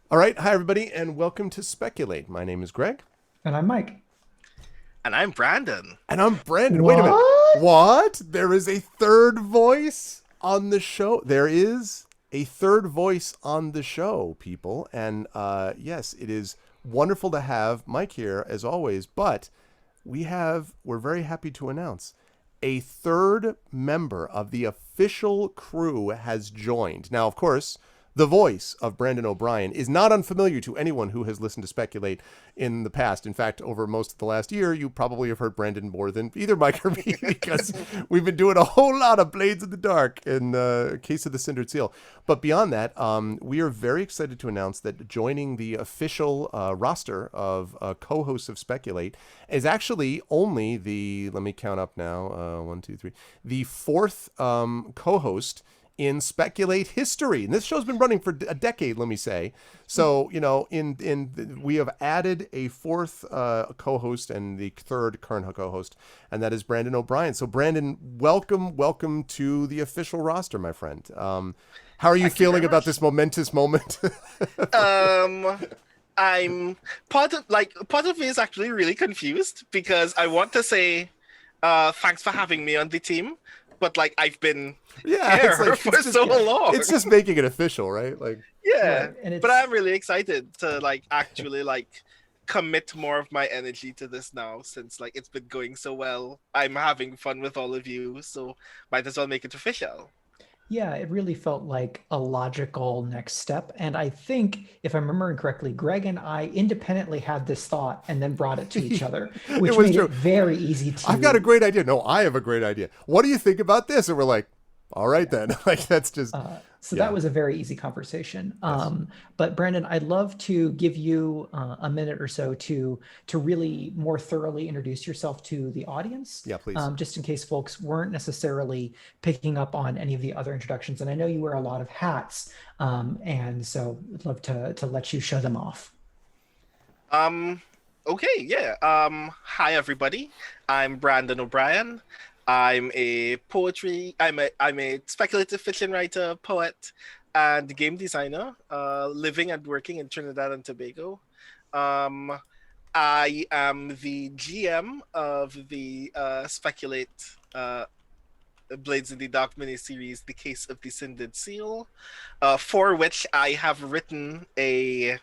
All right. Hi, everybody, and welcome to Speculate. My name is Greg. And I'm Mike. And I'm Brandon. And I'm Brandon. Wait a minute. What? What? There is a third voice on the show. There is a third voice on the show, people. And yes, it is wonderful to have Mike here, as always. But we're very happy to announce a third member of the official crew has joined. Now, of course, the voice of Brandon O'Brien is not unfamiliar to anyone who has listened to Speculate in the past. In fact, over most of the last year, you probably have heard Brandon more than either Mike or me because we've been doing a whole lot of Blades in the Dark in case of the Cindered Seal. But beyond that, we are very excited to announce that joining the official roster of co-hosts of Speculate is actually only let me count up now, one, two, three, the fourth co-host in Speculate history. And this show's been running for a decade, let me say. So, we have added a fourth co-host and the third current co-host, and that is Brandon O'Brien. So, Brandon, welcome to the official roster, my friend. How are you Thank you feeling very about much. this momentous moment? Um, I'm part of me is actually really confused because I want to say thanks for having me on the team, but like I've been Yeah, it's here like for so long. it's just making it official, right? Like, Yeah, Right. And but it's I'm really excited to like actually like commit more of my energy to this now since like it's been going so well. I'm having fun with all of you, so might as well make it official. yeah, it really felt like a logical next step. And I think, if I'm remembering correctly, Greg and I independently had this thought and then brought it to each other, it which was made true. it very easy I've got a to great idea. No, I have a great idea. What do you think about this? And we're like, all right then. Like that's just so that yeah. was a very easy conversation. Yes. But Brandon, I'd love to give you a minute or so to really more thoroughly introduce yourself to the audience, Yeah, please. just in case folks weren't necessarily picking up on any of the other introductions. And I know you wear a lot of hats, and so I'd love to let you show them off. Um, okay, yeah. Hi everybody. I'm Brandon O'Brien. I'm a speculative fiction writer, poet, and game designer, living and working in Trinidad and Tobago. Um, I am the GM of the Speculate Blades in the Dark miniseries, The Case of the Cindered Seal, for which I have written a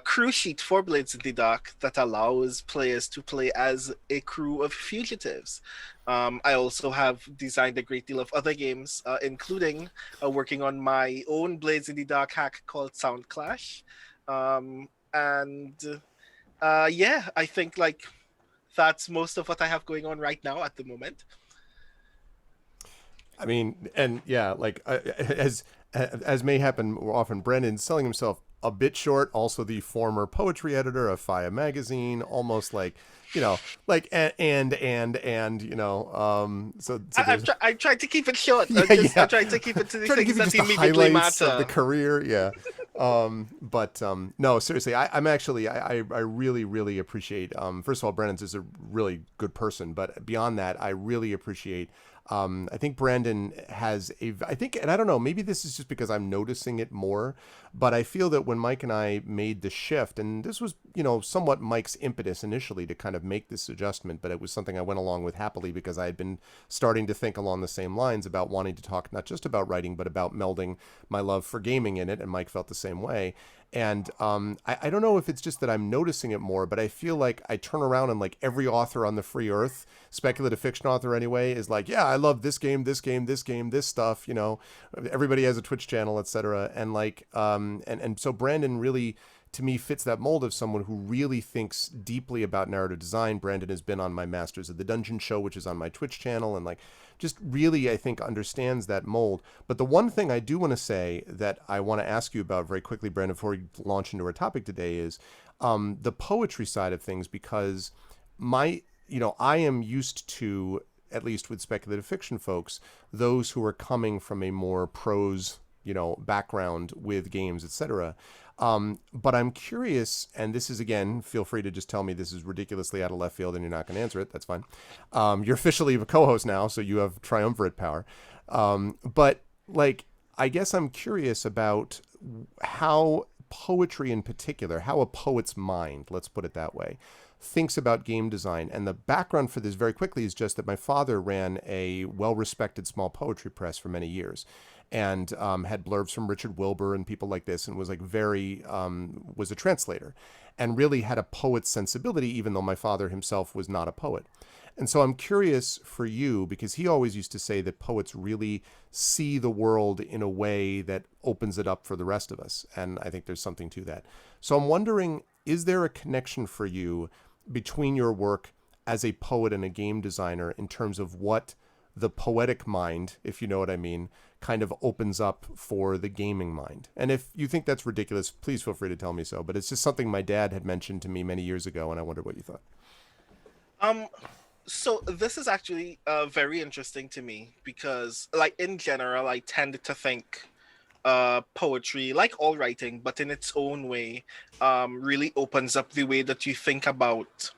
crew sheet for Blades in the Dark that allows players to play as a crew of fugitives. I also have designed a great deal of other games, including working on my own Blades in the Dark hack called Sound Clash. And yeah, I think like that's most of what I have going on right now at the moment. I mean, and yeah, like as may happen more often, Brandon's selling himself a bit short. Also, the former poetry editor of Fire magazine, almost like like so there's I tried to keep it short. yeah, I yeah. tried to keep it to the Trying to things give you that just the immediately highlights of the matter. career, yeah. But no, seriously, I'm actually I really really appreciate. First of all, Brandon's is a really good person, but beyond that, I really appreciate. I think Brandon has I think, and I don't know, maybe this is just because I'm noticing it more, but I feel that when Mike and I made the shift, and this was, somewhat Mike's impetus initially to kind of make this adjustment, but it was something I went along with happily because I had been starting to think along the same lines about wanting to talk not just about writing, but about melding my love for gaming in it. And Mike felt the same way. And I don't know if it's just that I'm noticing it more, but I feel like I turn around and like every author on the free earth, speculative fiction author anyway, is like, yeah, I love this game, this game, this game, this stuff. Everybody has a Twitch channel, etc. And like, and so Brandon really, to me, fits that mold of someone who really thinks deeply about narrative design. Brandon has been on my Masters of the Dungeon show, which is on my Twitch channel, and like just really, I think, understands that mold. But the one thing I do want to say that I want to ask you about very quickly, Brandon, before we launch into our topic today is the poetry side of things, because I am used to, at least with speculative fiction folks, those who are coming from a more prose, background with games, etc. But I'm curious, and this is again, feel free to just tell me this is ridiculously out of left field and you're not going to answer it. That's fine. You're officially a co-host now, so you have triumvirate power. But like, I guess I'm curious about how poetry in particular, how a poet's mind, let's put it that way, thinks about game design. And the background for this very quickly is just that my father ran a well-respected small poetry press for many years, and had blurbs from Richard Wilbur and people like this, and was like was a translator, and really had a poet's sensibility, even though my father himself was not a poet. And so I'm curious for you, because he always used to say that poets really see the world in a way that opens it up for the rest of us. And I think there's something to that. So I'm wondering, is there a connection for you between your work as a poet and a game designer in terms of what the poetic mind, if you know what I mean, kind of opens up for the gaming mind? And if you think that's ridiculous, please feel free to tell me so. But it's just something my dad had mentioned to me many years ago, and I wondered what you thought. So this is actually very interesting to me because, like, in general, I tend to think poetry, like all writing, but in its own way, really opens up the way that you think about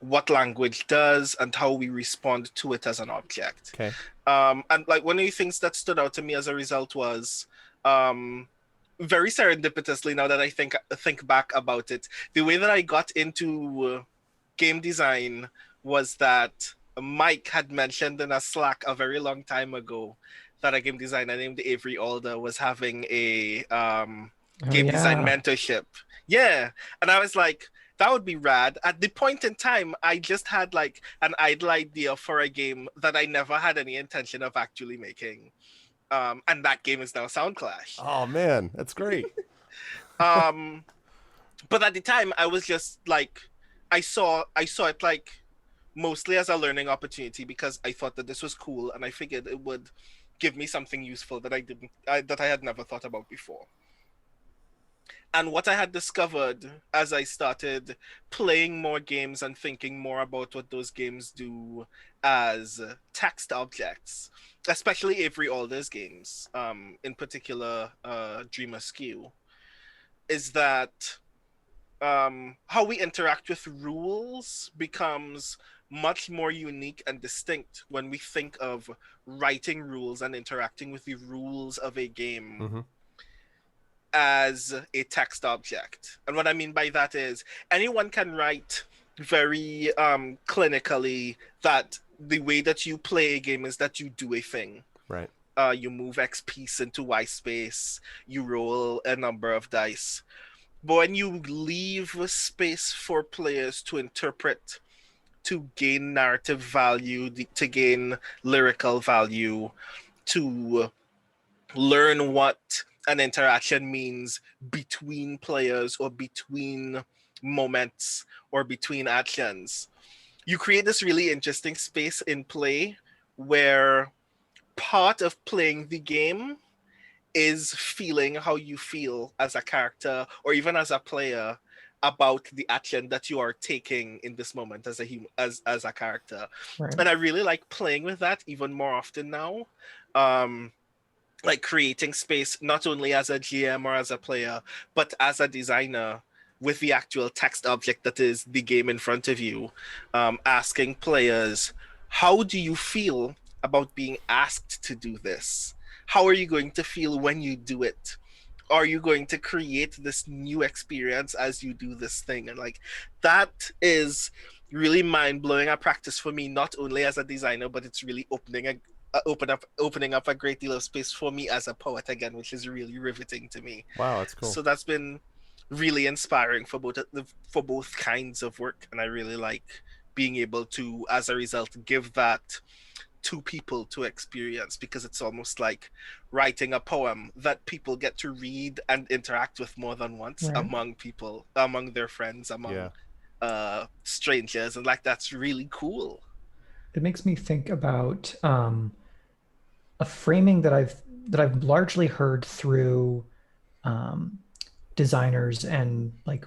what language does and how we respond to it as an object. Okay. And like one of the things that stood out to me as a result was very serendipitously, now that I think back about it, the way that I got into game design was that Mike had mentioned in a Slack a very long time ago that a game designer named Avery Alder was having a game design mentorship. Yeah. And I was like, that would be rad. At the point in time, I just had like an idle idea for a game that I never had any intention of actually making. And that game is now Soundclash. Oh man, that's great. But at the time, I was just like, I saw it like mostly as a learning opportunity because I thought that this was cool, and I figured it would give me something useful that I had never thought about before. And what I had discovered as I started playing more games and thinking more about what those games do as text objects, especially Avery Alder's games, in particular Dream Askew, is that how we interact with rules becomes much more unique and distinct when we think of writing rules and interacting with the rules of a game as a text object. And what I mean by that is anyone can write very clinically that the way that you play a game is that you do a thing. Right. You move X piece into Y space, you roll a number of dice. But when you leave space for players to interpret, to gain narrative value, to gain lyrical value, to learn what an interaction means between players or between moments or between actions, you create this really interesting space in play where part of playing the game is feeling how you feel as a character or even as a player about the action that you are taking in this moment as a character. Right. And I really like playing with that even more often now. Like creating space not only as a GM or as a player, but as a designer with the actual text object that is the game in front of you, asking players, how do you feel about being asked to do this? How are you going to feel when you do it? Are you going to create this new experience as you do this thing? And like that is really mind-blowing a practice for me, not only as a designer, but it's really opening up a great deal of space for me as a poet again, which is really riveting to me. Wow, that's cool. So that's been really inspiring for both kinds of work, and I really like being able to, as a result, give that to people to experience, because it's almost like writing a poem that people get to read and interact with more than once, right, among people, among their friends, among strangers, and like that's really cool. It makes me think about a framing that I've largely heard through designers and like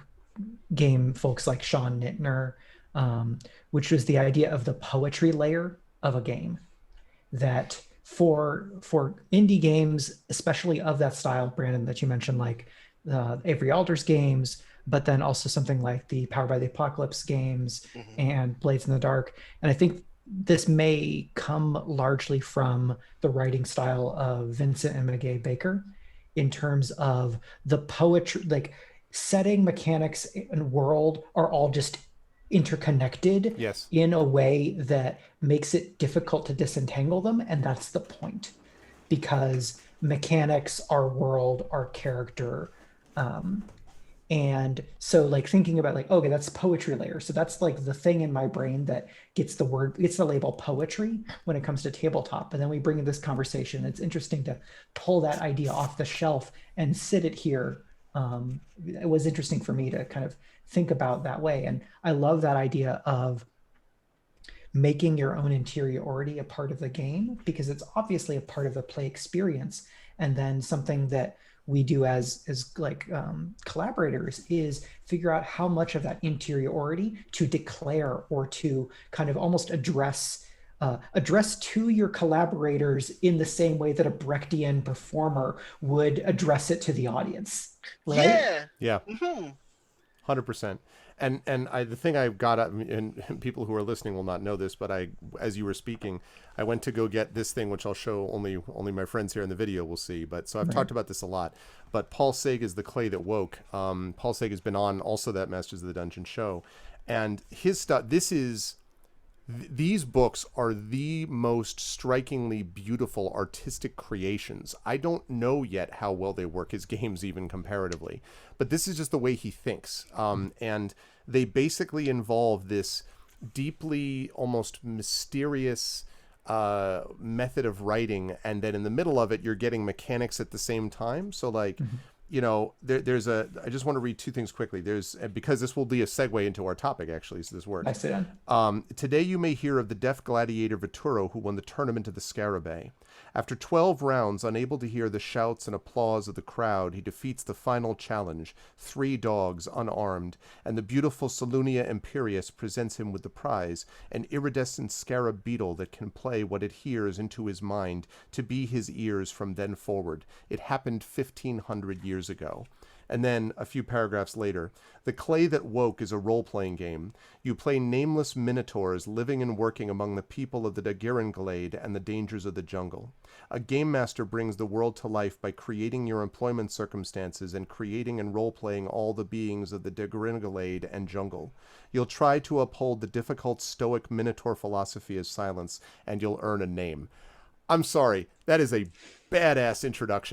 game folks like Sean Nittner, which was the idea of the poetry layer of a game. That for indie games, especially of that style, Brandon, that you mentioned, like Avery Alder's games, but then also something like the Powered by the Apocalypse games and Blades in the Dark. And I think this may come largely from the writing style of Vincent and Mackay Baker in terms of the poetry. Like setting, mechanics, and world are all just interconnected Yes. in a way that makes it difficult to disentangle them. And that's the point, because mechanics, our world, our character, and so like thinking about like, okay, that's poetry layer. So that's like the thing in my brain that gets the label poetry when it comes to tabletop. And then we bring in this conversation. It's interesting to pull that idea off the shelf and sit it here. It was interesting for me to kind of think about that way. And I love that idea of making your own interiority a part of the game, because it's obviously a part of the play experience. And then something that we do as like collaborators is figure out how much of that interiority to declare, or to kind of almost address to your collaborators in the same way that a Brechtian performer would address it to the audience, right? Yeah. Yeah. Mm-hmm. 100%. And the thing I got up, and people who are listening will not know this, but as you were speaking, I went to go get this thing, which I'll show only my friends here in the video will see. But so I've talked about this a lot. But Paul Saig is the clay that woke. Paul Saig has been on also that Masters of the Dungeon show, and his stuff. These books are the most strikingly beautiful artistic creations. I don't know yet how well they work his games, even comparatively, but this is just the way he thinks. And they basically involve this deeply, almost mysterious method of writing, and then in the middle of it, you're getting mechanics at the same time. So like, there's I just want to read two things quickly. Because this will be a segue into our topic, actually, so this works. I see. Today you may hear of the deaf gladiator Vituro, who won the tournament of the Scarabée. After 12 rounds, unable to hear the shouts and applause of the crowd, he defeats the final challenge, 3 dogs, unarmed, and the beautiful Salunia Imperius presents him with the prize, an iridescent scarab beetle that can play what it hears into his mind to be his ears from then forward. It happened 1,500 years ago. And then a few paragraphs later, The Clay That Woke is a role-playing game. You play nameless minotaurs living and working among the people of the Dagirin Glade and the dangers of the jungle. A game master brings the world to life by creating your employment circumstances and creating and role-playing all the beings of the Dagirin Glade and jungle. You'll try to uphold the difficult stoic minotaur philosophy of silence, and you'll earn a name. I'm sorry, that is a badass introduction.